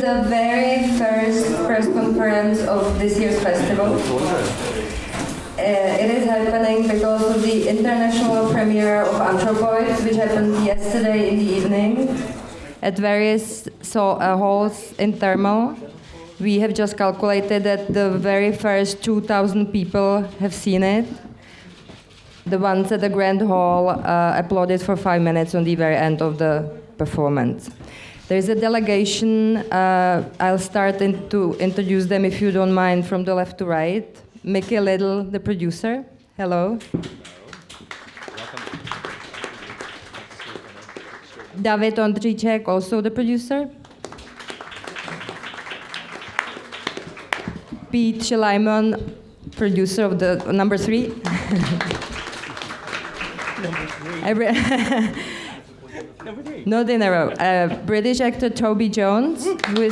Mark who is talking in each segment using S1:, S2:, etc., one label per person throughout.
S1: the very first press conference of this year's festival. It is happening because of the international premiere of Anthropoid, which happened yesterday in the evening at various halls in Thermal. We have just calculated that the very first 2,000 people have seen it. The ones at the Grand Hall applauded for 5 minutes on the very end of the performance. There's a delegation. I'll start to introduce them, if you don't mind, from the left to right. Mickey Liddell, the producer. Hello. David Ondříček, also the producer. Pete Schleiman, producer of the number 3. Number 3. Not in a row. British actor Toby Jones, who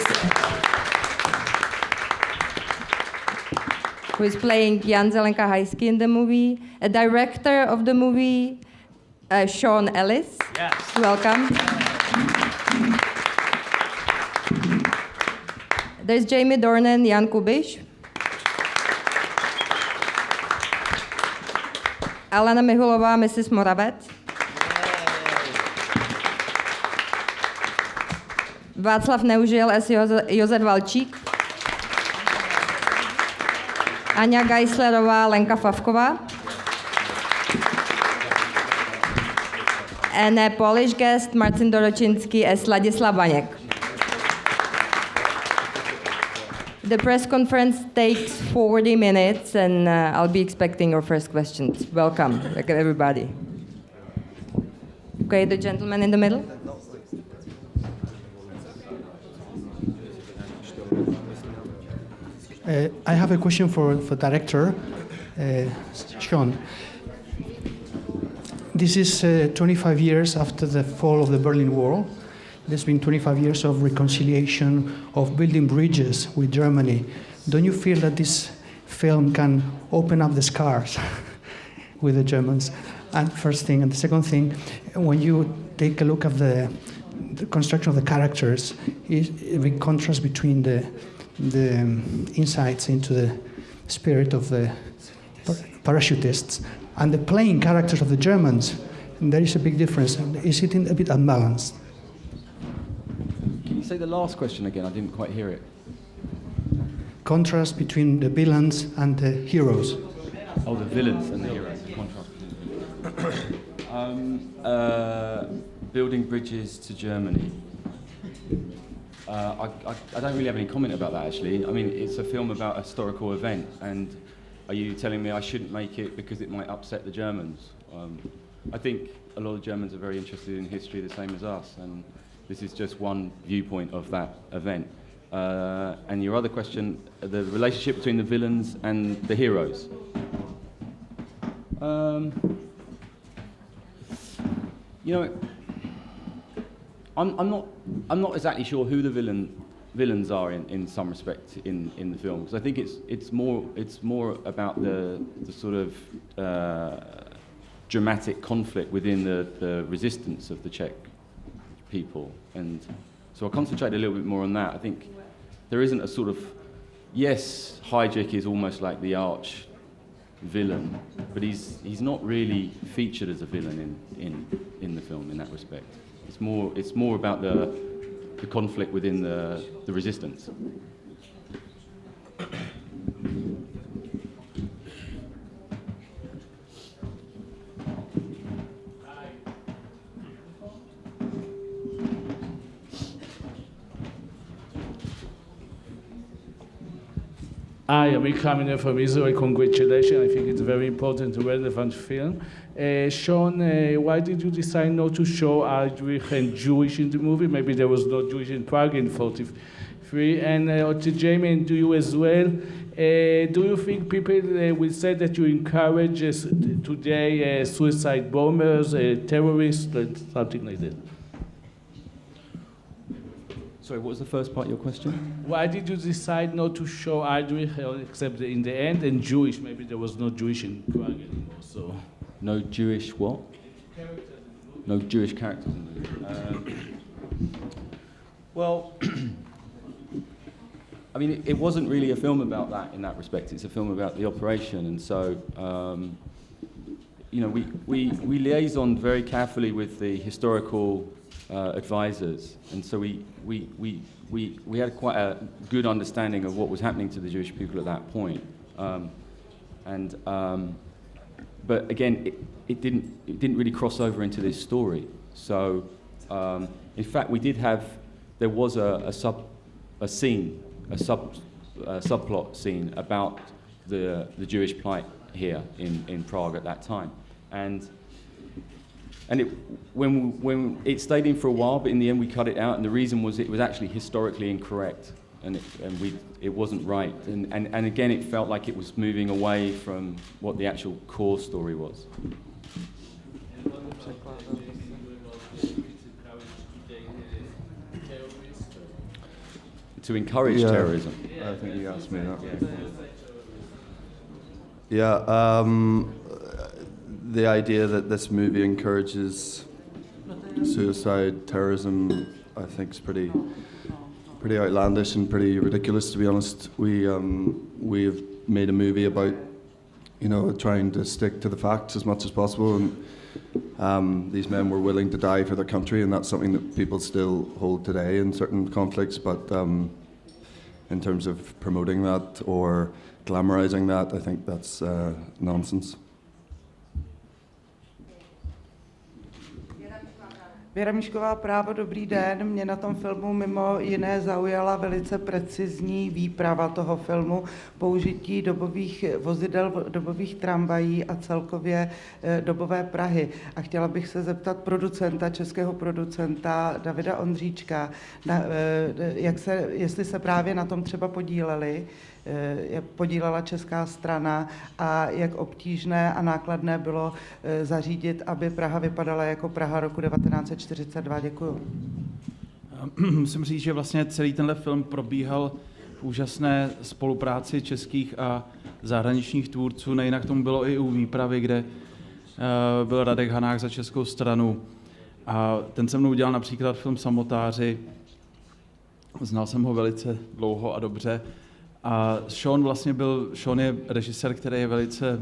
S1: is playing Jan Zelenka Hajsky in the movie. A director of the movie, Sean Ellis. Yes. Welcome. There's Jamie Dornan, Jan Kubiš. Alena Mihulová, Mrs. Moravec. Václav Neužil as Josef Valčík. Aňa Geislerová, Lenka Favková. And a Polish guest, Marcin Doročinský as Ladislav Vaněk. The press conference takes 40 minutes, and I'll be expecting your first questions. Welcome, everybody. Okay, the gentleman in the middle.
S2: I have a question for director, Sean. This is 25 years after the fall of the Berlin Wall. There's been 25 years of reconciliation, of building bridges with Germany. Don't you feel that this film can open up the scars with the Germans? And first thing, and the second thing, when you take a look at the construction of the characters, is a big contrast between the insights into the spirit of the parachutists and the playing characters of the Germans. And there is a big difference. Is it a bit unbalanced?
S3: Can you say the last question again? I didn't quite hear it.
S2: Contrast between the villains and the heroes.
S3: Oh, the villains and the heroes. Contrast. Building bridges to Germany. I don't really have any comment about that, actually. I mean, it's a film about a historical event, and are you telling me I shouldn't make it because it might upset the Germans? I think a lot of Germans are very interested in history the same as us, and this is just one viewpoint of that event. And your other question, the relationship between the villains and the heroes. You know, I'm not exactly sure who the villains are in some respect in the film, because I think it's more about the sort of dramatic conflict within the resistance of the Czech people, and so I'll concentrate a little bit more on that. I think there isn't a sort of, yes, Hajek is almost like the arch villain, but he's not really featured as a villain in the film in that respect. It's more about the conflict within the resistance.
S4: Hi, I'm coming here from Israel. Congratulations. I think it's a very important and relevant film. Sean, why did you decide not to show Irish and Jewish in the movie? Maybe there was no Jewish in Prague in 1943. And to Jamie and to you as well, do you think people will say that you encourage today suicide bombers, terrorists, something like that?
S3: Sorry, what was the first part of your question?
S4: Why did you decide not to show Irish except in the end, and Jewish? Maybe there was no Jewish in Prague anymore, so...
S3: No Jewish what?
S4: Characters.
S3: No Jewish characters in the movie. Well, I mean, it wasn't really a film about that in that respect. It's a film about the operation, and so, you know, we liaisoned very carefully with the historical advisors, and so we had quite a good understanding of what was happening to the Jewish people at that point. But again, it didn't really cross over into this story. So, in fact, there was a subplot scene about the Jewish plight here in Prague at that time, and when it stayed in for a while, but in the end we cut it out, and the reason was it was actually historically incorrect, and it wasn't right, and again it felt like it was moving away from what the actual core story was. To encourage terrorism.
S5: I think you asked me that. Yeah, the idea that this movie encourages suicide, terrorism, I think is pretty outlandish and pretty ridiculous, to be honest. We've made a movie about, you know, trying to stick to the facts as much as possible, and these men were willing to die for their country, and that's something that people still hold today in certain conflicts, but in terms of promoting that or glamorizing that, I think that's nonsense.
S6: Věra Míšková, Právo, dobrý den. Mě na tom filmu mimo jiné zaujala velice precizní výprava toho filmu, použití dobových vozidel, dobových tramvají a celkově dobové Prahy. A chtěla bych se zeptat producenta, českého producenta Davida Ondříčka, jestli se právě na tom třeba podílela česká strana a jak obtížné a nákladné bylo zařídit, aby Praha vypadala jako Praha roku 1942. Děkuju.
S7: Musím říct, že vlastně celý tenhle film probíhal v úžasné spolupráci českých a zahraničních tvůrců. Nejinak tomu bylo i u výpravy, kde byl Radek Hanák za českou stranu. A ten se mnou udělal například film Samotáři. Znal jsem ho velice dlouho a dobře. A Sean je režisér, který je velice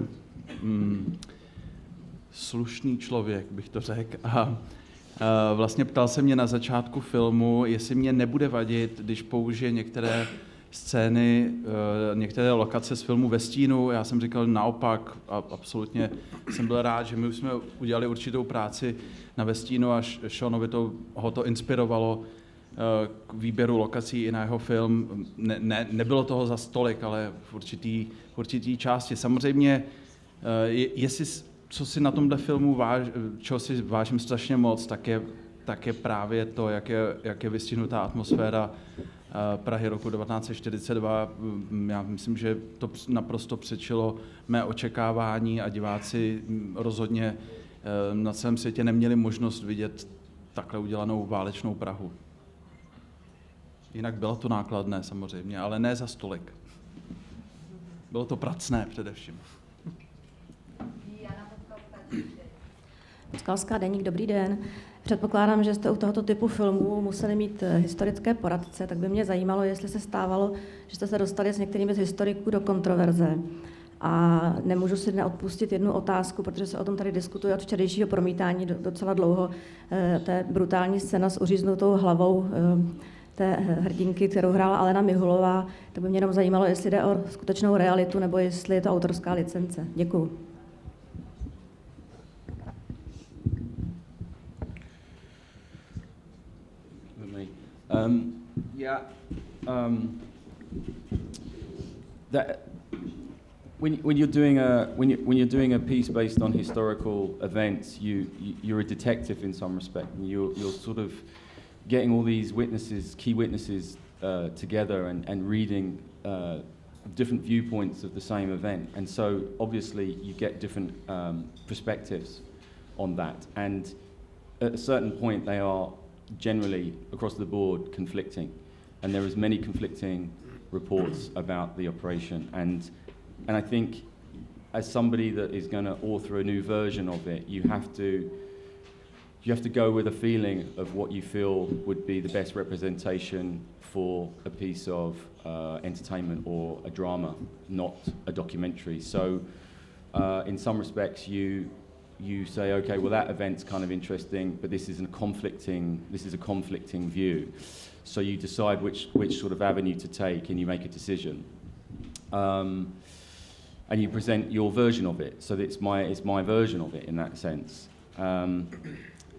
S7: slušný člověk, bych to řekl. A vlastně ptal se mě na začátku filmu, jestli mě nebude vadit, když použije některé scény, některé lokace z filmu ve stínu. Já jsem říkal naopak, a absolutně jsem byl rád, že my už jsme udělali určitou práci na ve stínu a Seanovi ho to inspirovalo k výběru lokací i na jeho film. Nebylo toho za tolik, ale v určitý části. Samozřejmě, co si na tomhle filmu čeho si vážím strašně moc, tak je právě to, jak je vystihnutá atmosféra Prahy roku 1942. Já myslím, že to naprosto přečilo mé očekávání a diváci rozhodně na celém světě neměli možnost vidět takhle udělanou válečnou Prahu. Jinak bylo to nákladné samozřejmě, ale ne za stolik. Bylo to pracné především.
S8: Skalská deník, dobrý den. Předpokládám, že jste u tohoto typu filmů museli mít historické poradce, tak by mě zajímalo, jestli se stávalo, že jste se dostali s některými z historiků do kontroverze. A nemůžu si neodpustit jednu otázku, protože se o tom tady diskutuje od včerejšího promítání docela dlouho. Té brutální scéna s uříznutou hlavou té hrdinky, kterou hrála Alena Mihulová, tak by mě jenom zajímalo, jestli jde o skutečnou realitu, nebo jestli je to autorská licence. Děkuju.
S3: When you're doing a piece based on historical events, you're a detective in some respect, and you're sort of getting all these key witnesses together and reading different viewpoints of the same event, and so obviously you get different perspectives on that, and at a certain point they are generally across the board conflicting, and there is many conflicting reports about the operation, and I think as somebody that is going to author a new version of it, you have to you have to go with a feeling of what you feel would be the best representation for a piece of entertainment or a drama, not a documentary. So in some respects you say, okay, well that event's kind of interesting, but this is a conflicting view. So you decide which sort of avenue to take, and you make a decision. And you present your version of it. So it's my version of it in that sense.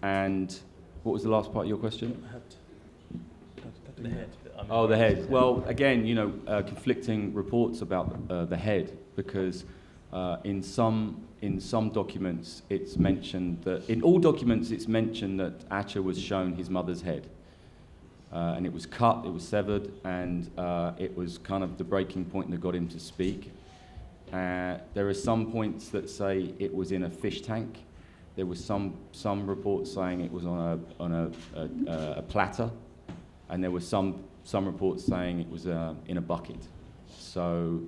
S3: And what was the last part of your question?
S9: The head.
S3: Oh, the head. Well, again, conflicting reports about the head, because in some documents it's mentioned that, in all documents it's mentioned that Acha was shown his mother's head. And it was cut, it was severed, and it was kind of the breaking point that got him to speak. There are some points that say it was in a fish tank. There was some reports saying it was on a platter, and there were some reports saying it was in a bucket. So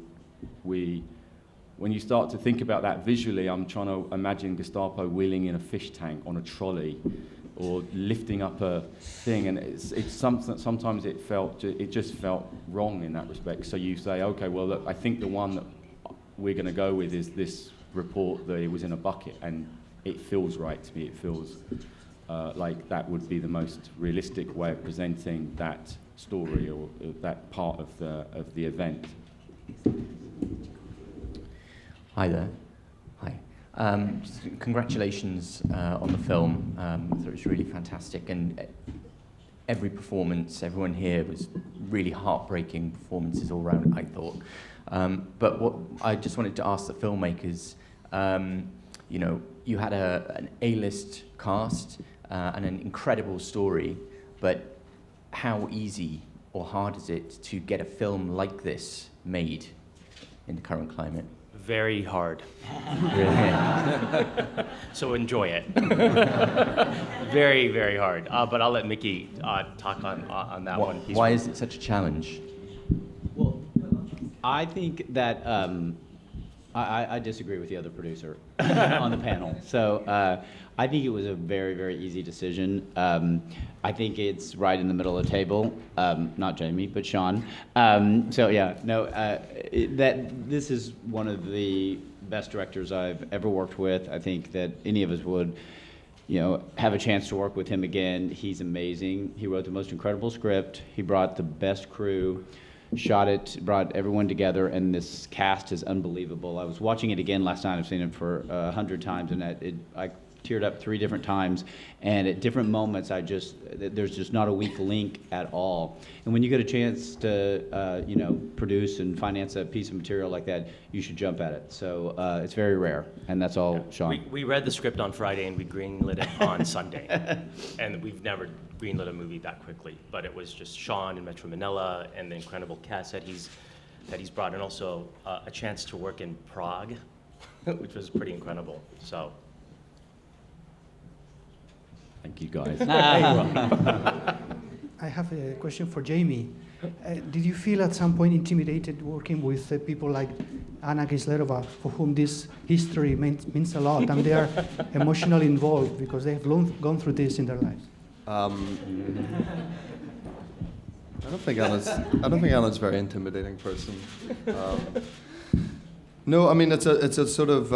S3: when you start to think about that visually, I'm trying to imagine Gestapo wheeling in a fish tank on a trolley, or lifting up a thing, and sometimes it just felt wrong in that respect. So you say, okay, well, look, I think the one that we're going to go with is this report that it was in a bucket, and it feels right to me. It feels like that would be the most realistic way of presenting that story or that part of the event.
S10: Hi there. Hi. Congratulations on the film. I thought it was really fantastic, and every performance, everyone here was really heartbreaking performances all around, I thought. But what I just wanted to ask the filmmakers, you had an A-list cast and an incredible story, but how easy or hard is it to get a film like this made in the current climate?
S9: Very hard.
S10: Really?
S9: So enjoy it. Very, very hard. But I'll let Mickey talk on that one.
S10: Why is it such a challenge?
S11: Well, I think that I disagree with the other producer on the panel. So I think it was a very, very easy decision. I think it's right in the middle of the table. Not Jamie, but Sean. This is one of the best directors I've ever worked with. I think that any of us would, have a chance to work with him again. He's amazing. He wrote the most incredible script. He brought the best crew, shot it, brought everyone together, and this cast is unbelievable. I was watching it again last night. I've seen it for 100 times, and I teared up 3 different times, and at different moments there's just not a weak link at all. And when you get a chance to produce and finance a piece of material like that, you should jump at it. So it's very rare, and that's all, Sean.
S9: We read the script on Friday and we greenlit it on Sunday, and we've never greenlit a movie that quickly. But it was just Sean and Metro Manila and the incredible cast that he's brought, and also a chance to work in Prague, which was pretty incredible. So.
S3: Thank you, guys.
S2: I have a question for Jamie. Did you feel at some point intimidated working with people like Aňa Geislerová, for whom this history means a lot, and they are emotionally involved because they have gone through this in their lives?
S5: I don't think Anna's a very intimidating person. No, I mean it's a sort of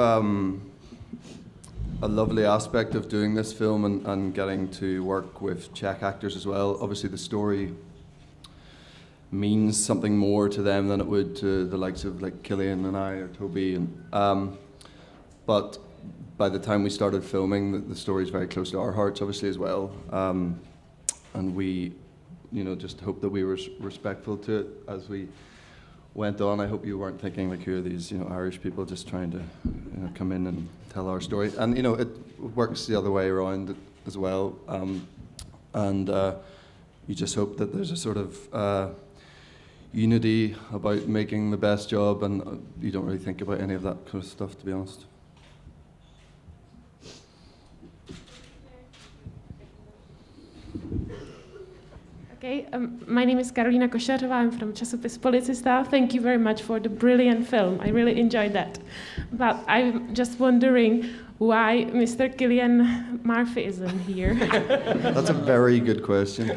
S5: a lovely aspect of doing this film and getting to work with Czech actors as well. Obviously, the story means something more to them than it would to the likes of like Killian and I or Toby. But by the time we started filming, the story is very close to our hearts, obviously, as well. And we, just hope that we were respectful to it as we went on. I hope you weren't thinking like, who are these, Irish people just trying to, come in and tell our story. And it works the other way around as well. And you just hope that there's a sort of unity about making the best job, and you don't really think about any of that kind of stuff, to be honest.
S12: Okay, my name is Karolina Košařová. I'm from časopis Policista. Thank you very much for the brilliant film. I really enjoyed that. But I'm just wondering why Mr. Cillian Murphy isn't here.
S5: That's a very good question.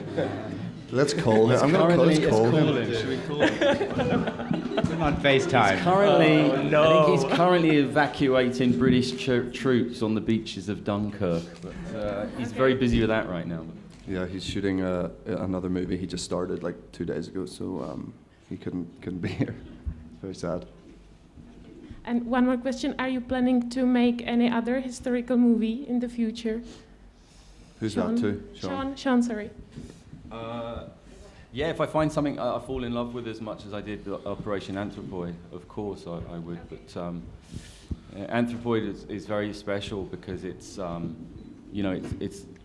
S5: Let's call him. I'm going to call him.
S3: Should we call him?
S11: On FaceTime.
S3: I think he's currently evacuating British troops on the beaches of Dunkirk. But, he's very busy with that right now.
S5: Yeah, he's shooting another movie. He just started like 2 days ago, so he couldn't be here. Very sad.
S12: And one more question: are you planning to make any other historical movie in the future?
S5: Who's that to?
S12: Sean, sorry.
S3: Yeah, if I find something I fall in love with as much as I did Operation Anthropoid, of course I would. But Anthropoid is very special because it's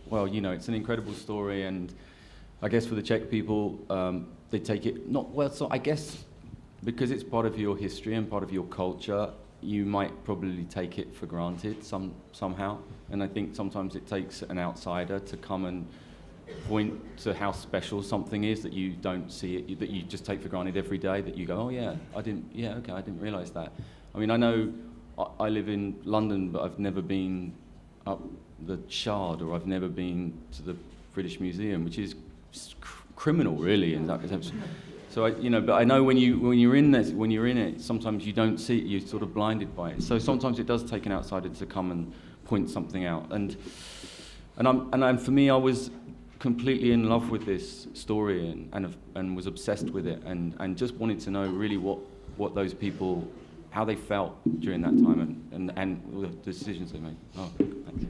S3: it's an incredible story, and I guess for the Czech people, they take it So I guess because it's part of your history and part of your culture, you might probably take it for granted somehow. And I think sometimes it takes an outsider to come and point to how special something is that you don't see it, that you just take for granted every day. That you go, oh yeah, I didn't realise that. I mean, I know I live in London, but I've never been up the Shard, or I've never been to the British Museum, which is criminal, really. In that sense. So but I know when you're in it, sometimes you don't see it. You're sort of blinded by it. So sometimes it does take an outsider to come and point something out. And for me, I was completely in love with this story and was obsessed with it and just wanted to know really what those people, how they felt during that time and the decisions they made. Oh, thanks.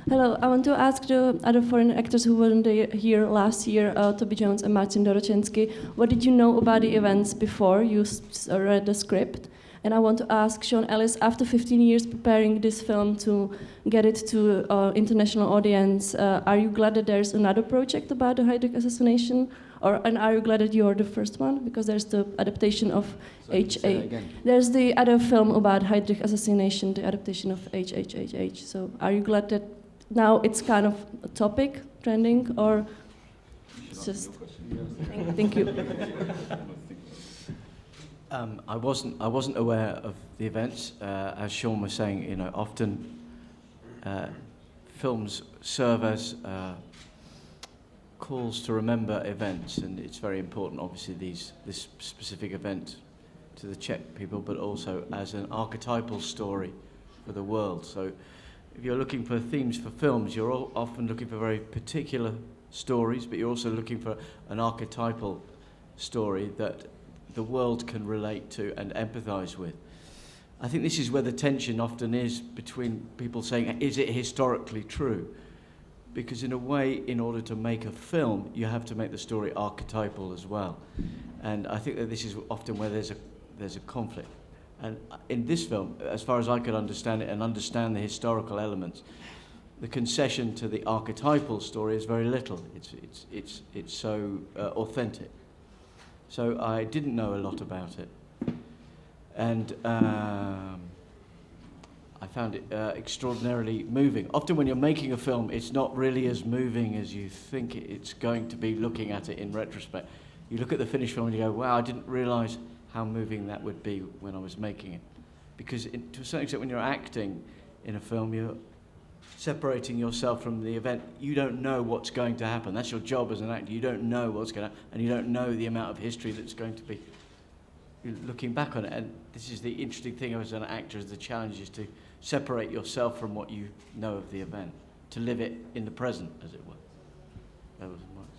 S13: Hello, I want to ask the other foreign actors who weren't here last year, Toby Jones and Martin Dorocensky, what did you know about the events before you read the script? And I want to ask Sean Ellis, after 15 years preparing this film to get it to international audience, are you glad that there's another project about the Heydrich assassination? And are you glad that you're the first one? Because there's the adaptation of H.A. There's the other film about Heydrich assassination, the adaptation of H.H.H.H. So are you glad that now it's kind of a topic, trending, or it's just... Thank you.
S14: I wasn't aware of the events. As Sean was saying, often films serve as calls to remember events, and it's very important, obviously, this specific event to the Czech people, but also as an archetypal story for the world. So if you're looking for themes for films, you're often looking for very particular stories, but you're also looking for an archetypal story that the world can relate to and empathize with. I think this is where the tension often is between people saying, is it historically true? Because in a way, in order to make a film, you have to make the story archetypal as well. And I think that this is often where there's a conflict. And in this film, as far as I could understand it and understand the historical elements, the concession to the archetypal story is very little. It's so authentic. So I didn't know a lot about it. And I found it extraordinarily moving. Often when you're making a film, it's not really as moving as you think it's going to be looking at it in retrospect. You look at the finished film and you go, wow, I didn't realise how moving that would be when I was making it. Because to a certain extent, when you're acting in a film, you're separating yourself from the event. You don't know what's going to happen. That's your job as an actor. You don't know what's going to happen, and you don't know the amount of history that's going to be. You're looking back on it, and this is the interesting thing as an actor, is the challenge is to separate yourself from what you know of the event, to live it in the present, as it were. That was much.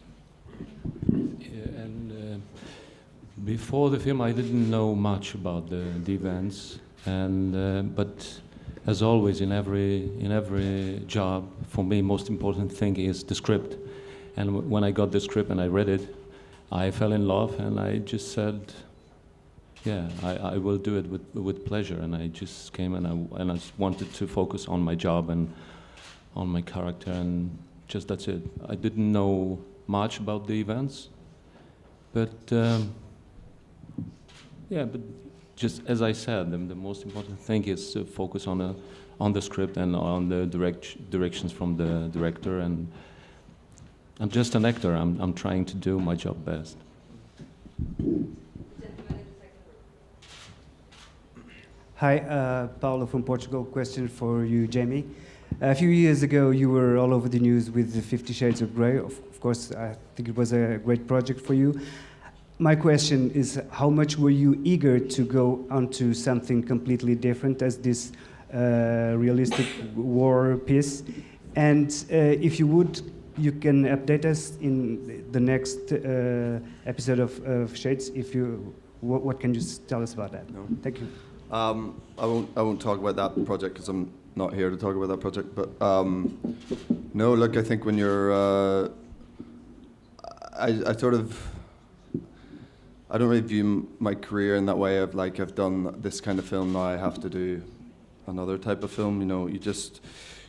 S15: Yeah, and before the film, I didn't know much about the events, and but as always in every job, for me, most important thing is the script. And when I got the script and I read it, I fell in love, and I just said, yeah, I will do it with pleasure. And I just came and I just wanted to focus on my job and on my character, and just that's it. I didn't know much about the events, but yeah, but just as I said, the most important thing is to focus on the script and on the directions from the director, and I'm just an actor. I'm trying to do my job best.
S16: Hi, Paulo from Portugal. Question for you, Jamie. A few years ago, you were all over the news with the 50 Shades of Grey. Of course, I think it was a great project for you. My question is, how much were you eager to go onto something completely different as this realistic war piece? And if you would, you can update us in the next episode of Shades. If you, what can you tell us about that?
S5: No.
S16: Thank you.
S5: I won't talk about that project because I'm not here to talk about that project. But no, look, I think when you're, I sort of, I don't really view my career in that way of like I've done this kind of film, now I have to do another type of film. You know,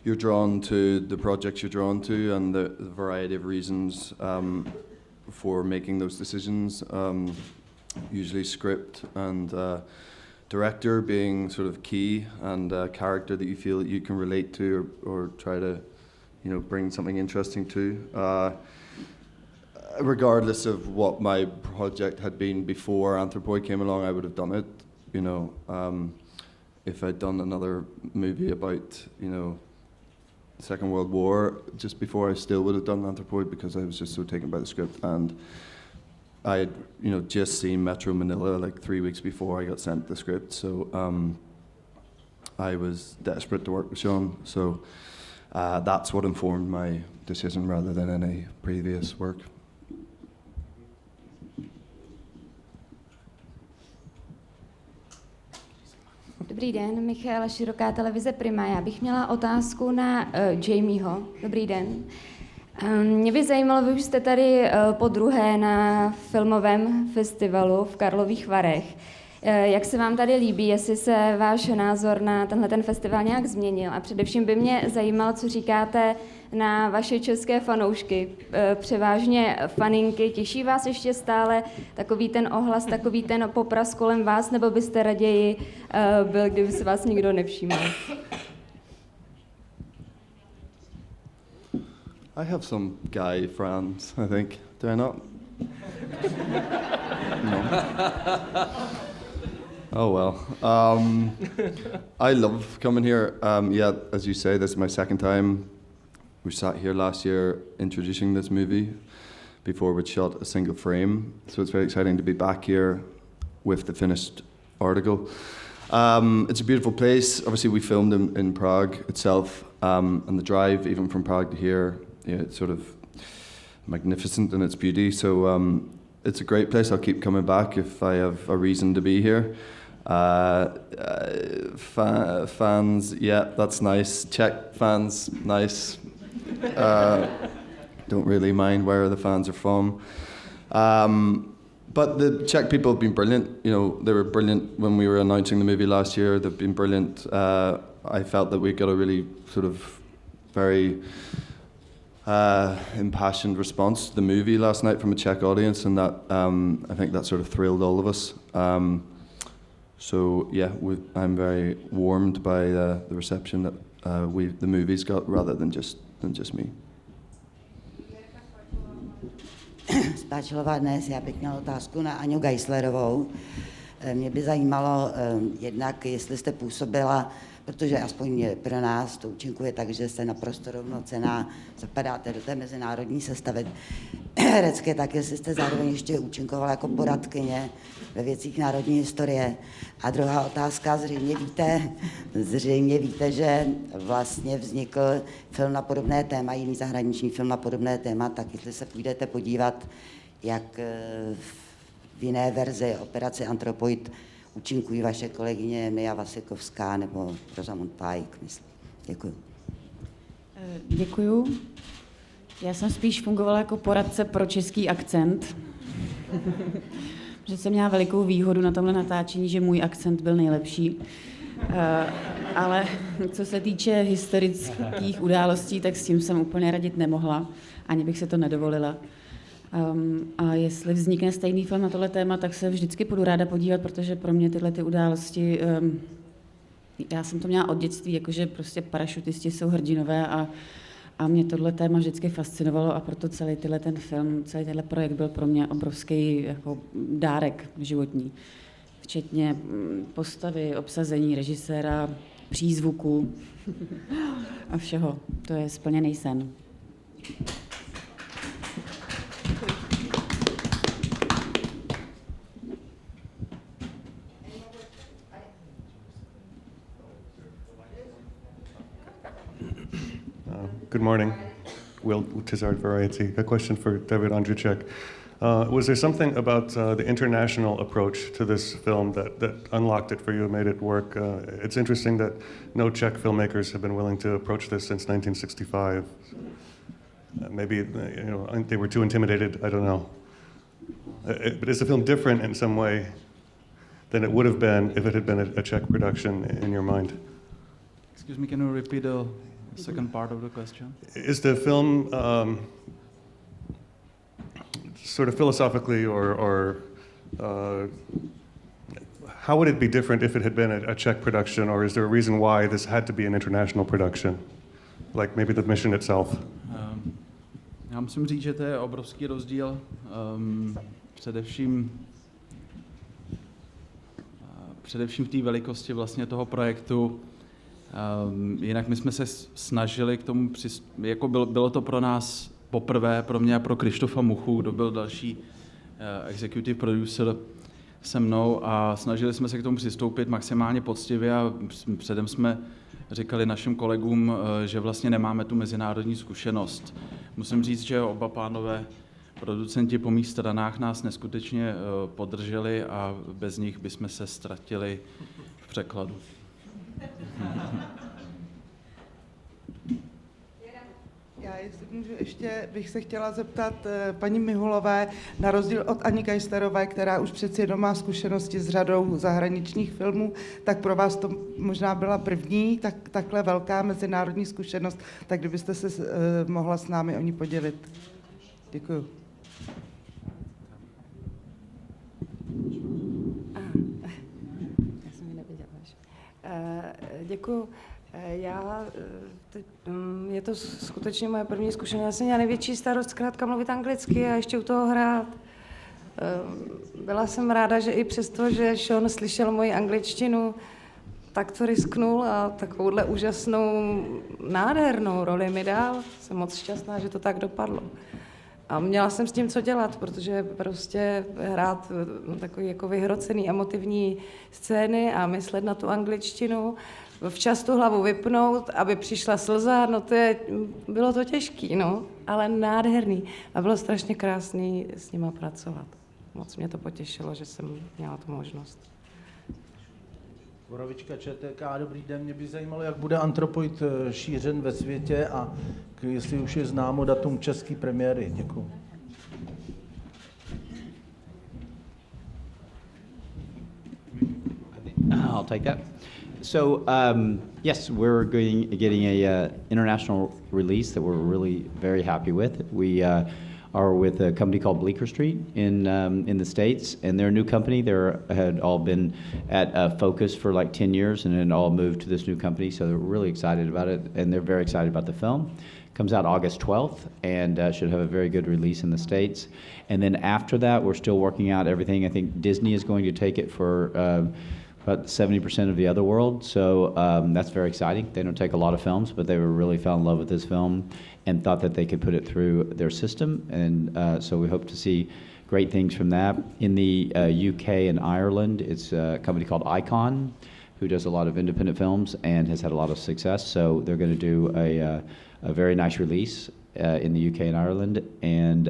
S5: you're drawn to the projects you're drawn to and the variety of reasons for making those decisions. Usually script and director being sort of key, and a character that you feel that you can relate to or try to, you know, bring something interesting to. Regardless of what my project had been before Anthropoid came along, I would have done it. You know, if I'd done another movie about, you know, the Second World War just before, I still would have done Anthropoid because I was just so taken by the script. And I had, you know, just seen Metro Manila like 3 weeks before I got sent the script, so I was desperate to work with Sean. So that's what informed my decision rather than any previous work.
S17: Dobrý den, Michaela Široká, televize Prima. Já bych měla otázku na Jamieho. Dobrý den. Mě by zajímalo, vy už jste tady podruhé na filmovém festivalu v Karlových Varech. Jak se vám tady líbí, jestli se váš názor na tenhle ten festival nějak změnil? A především by mě zajímalo, co říkáte na vaše české fanoušky, převážně faninky. Těší vás ještě stále takový ten ohlas, takový ten popras kolem vás, nebo byste raději byl, kdyby se vás nikdo nevšímal?
S5: I have some guy friends, I think. Do I not? No. Oh well. I love coming here. Yeah, as you say, this is my second time. We sat here last year introducing this movie before we'd shot a single frame. So it's very exciting to be back here with the finished article. It's a beautiful place. Obviously, we filmed in Prague itself, and the drive, even from Prague to here, yeah, it's sort of magnificent in its beauty. So it's a great place. I'll keep coming back if I have a reason to be here. Fans, yeah, that's nice. Czech fans, nice. Don't really mind where the fans are from. But the Czech people have been brilliant. You know, they were brilliant when we were announcing the movie last year. They've been brilliant. I felt that we got a really sort of very impassioned response to the movie last night from a Czech audience, and that I think that sort of thrilled all of us. So yeah, I'm very warmed by the reception that the movie's got, rather than just me.
S18: Spáčilová dnes, já bych měla otázku na Aňu Geislerovou. Mě by zajímalo jednak, jestli jste působila, protože aspoň pro nás to účinkuje tak, že jste naprosto rovnocenná, zapadáte do té mezinárodní sestavy herecké, tak jestli jste zároveň ještě účinkovala jako poradkyně ve věcích národní historie. A druhá otázka, zřejmě víte, že vlastně vznikl film na podobné téma, jiný zahraniční film na podobné téma, tak jestli se půjdete podívat, jak v jiné verzi operace Anthropoid účinkují vaše kolegyně Mia Vasikovská nebo Rosamund Pike, myslím. Děkuju.
S19: Děkuju. Já jsem spíš fungovala jako poradce pro český akcent. Že jsem měla velikou výhodu na tomhle natáčení, že můj akcent byl nejlepší. Ale co se týče historických událostí, tak s tím jsem úplně radit nemohla. Ani bych se to nedovolila. A jestli vznikne stejný film na tohle téma, tak se vždycky budu ráda podívat, protože pro mě tyhle ty události, já jsem to měla od dětství, jakože prostě parašutisti jsou hrdinové A mě tohle téma vždycky fascinovalo a proto celý ten film, celý tenhle projekt byl pro mě obrovský jako dárek životní. Včetně postavy, obsazení režiséra, přízvuku a všeho. To je splněný sen.
S20: Good morning. Will Tizard Variety. A question for David Ondříček. Was there something about the international approach to this film that unlocked it for you, made it work? It's interesting that no Czech filmmakers have been willing to approach this since 1965. Maybe they were too intimidated. I don't know. But is the film different in some way than it would have been if it had been a Czech production in your mind?
S7: Excuse me, can you repeat the second part of the question?
S20: Is the film sort of philosophically or how would it be different if it had been a Czech production, or is there a reason why this had to be an international production? Like maybe the mission itself?
S7: Já musím říct, že to je obrovský rozdíl. Především v té velikosti vlastně toho projektu. Jinak my jsme se snažili k tomu, jako bylo to pro nás poprvé, pro mě a pro Krištofa Muchu, kdo byl další executive producer se mnou, a snažili jsme se k tomu přistoupit maximálně poctivě a předem jsme říkali našim kolegům, že vlastně nemáme tu mezinárodní zkušenost. Musím říct, že oba pánové producenti po mých stranách nás neskutečně podrželi a bez nich bychom se ztratili v překladu.
S6: Já, jestli můžu, ještě bych se chtěla zeptat paní Mihulové, na rozdíl od Aně Geislerové, která už přeci jenom má zkušenosti s řadou zahraničních filmů, tak pro vás to možná byla první takhle velká mezinárodní zkušenost, tak kdybyste se mohla s námi o ní podělit. Děkuju.
S21: Já jsem ji neviděla. Děkuju. Je to skutečně moje první zkušenost. Já jsem měla největší starost zkrátka mluvit anglicky a ještě u toho hrát. Byla jsem ráda, že i přesto, že Sean slyšel moji angličtinu, tak to risknul a takovouhle úžasnou, nádhernou roli mi dal. Jsem moc šťastná, že to tak dopadlo. A měla jsem s tím co dělat, protože prostě hrát takový jako vyhrocený emotivní scény a myslet na tu angličtinu, včas tu hlavu vypnout, aby přišla slza, bylo to těžký, ale nádherný. A bylo strašně krásný s nima pracovat. Moc mě to potěšilo, že jsem měla tu možnost.
S22: Borovička ČTK, dobrý den, mě by zajímalo, jak bude Anthropoid šířen ve světě a jestli už je známo datum české premiéry. Děkuji.
S11: I'll take that. So yes, we're getting a international release that we're really very happy with. We are with a company called Bleecker Street in the States, and they're a new company. They had all been at Focus for like 10 years, and then all moved to this new company. So they're really excited about it, and they're very excited about the film. Comes out August 12th, and should have a very good release in the States. And then after that, we're still working out everything. I think Disney is going to take it for about 70% of the other world, so that's very exciting. They don't take a lot of films, but they really fell in love with this film and thought that they could put it through their system, and so we hope to see great things from that. In the UK and Ireland, it's a company called Icon, who does a lot of independent films and has had a lot of success, so they're going to do a very nice release in the UK and Ireland, and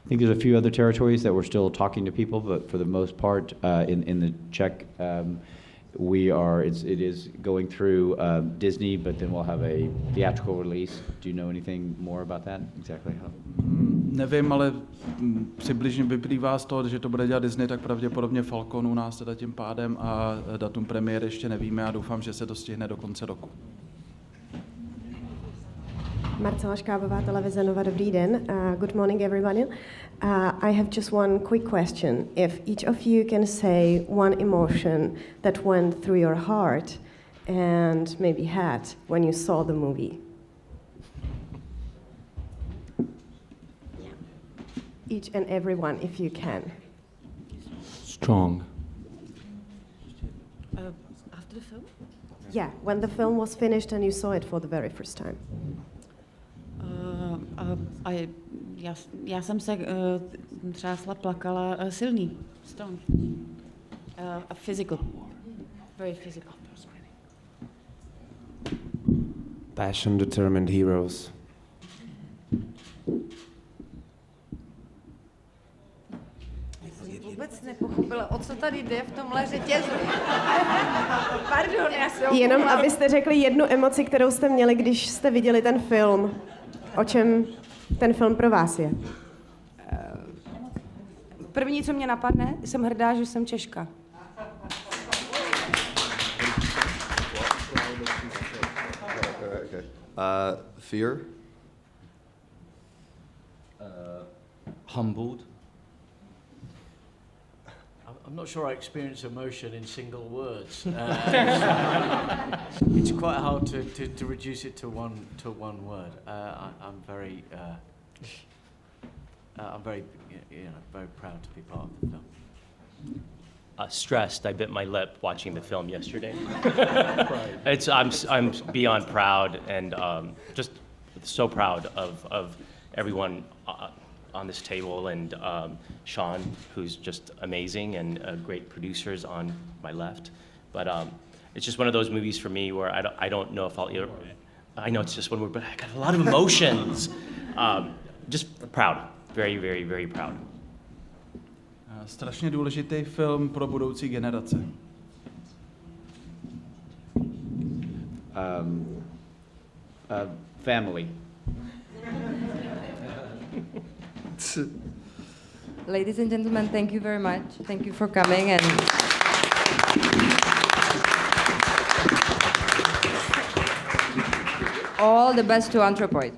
S11: I think there's a few other territories that we're still talking to people, but for the most part, in the Czech, it is going through Disney, but then we'll have a theatrical release. Do you know anything more about that? Exactly how?
S7: Nevím, ale přibližně vyplývá z toho, že to bude dělat Disney, tak pravděpodobně Falcon u nás teda tím pádem, a datum premiéry ještě nevíme a doufám, že se to stihne do konce roku.
S23: Marcela Škábová, televize Nova, dobrý den. Good morning, everybody. I have just one quick question. If each of you can say one emotion that went through your heart and maybe head when you saw the movie. each and every one, if you can.
S15: Strong.
S19: After the film?
S23: Yeah, when the film was finished and you saw it for the very first time.
S19: Já jsem se třásla, plakala, silný, strong, physical, very physical.
S1: Passion, determined heroes.
S21: Vůbec nepochopila, o co tady jde v tomhle řetězu. Pardon, já se
S23: Jenom abyste řekli jednu emoci, kterou jste měli, když jste viděli ten film. O čem ten film pro vás je?
S21: První, co mě napadne, jsem hrdá, že jsem Češka.
S5: Okay. Fear.
S14: Humbled. I'm not sure I experience emotion in single words. It's quite hard to reduce it to one word. I'm very very proud to be part of the film.
S9: Stressed. I bit my lip watching the film yesterday. I'm beyond proud and just so proud of everyone on this table and Sean, who's just amazing, and great producers on my left. But it's just one of those movies for me where I don't know if I'll either. I know it's just one word, but I got a lot of emotions. Just proud, very, very, very proud.
S7: Strašně důležitý film pro budoucí generace.
S11: Family.
S4: Ladies and gentlemen, thank you very much. Thank you for coming, and all the best to Anthropoid.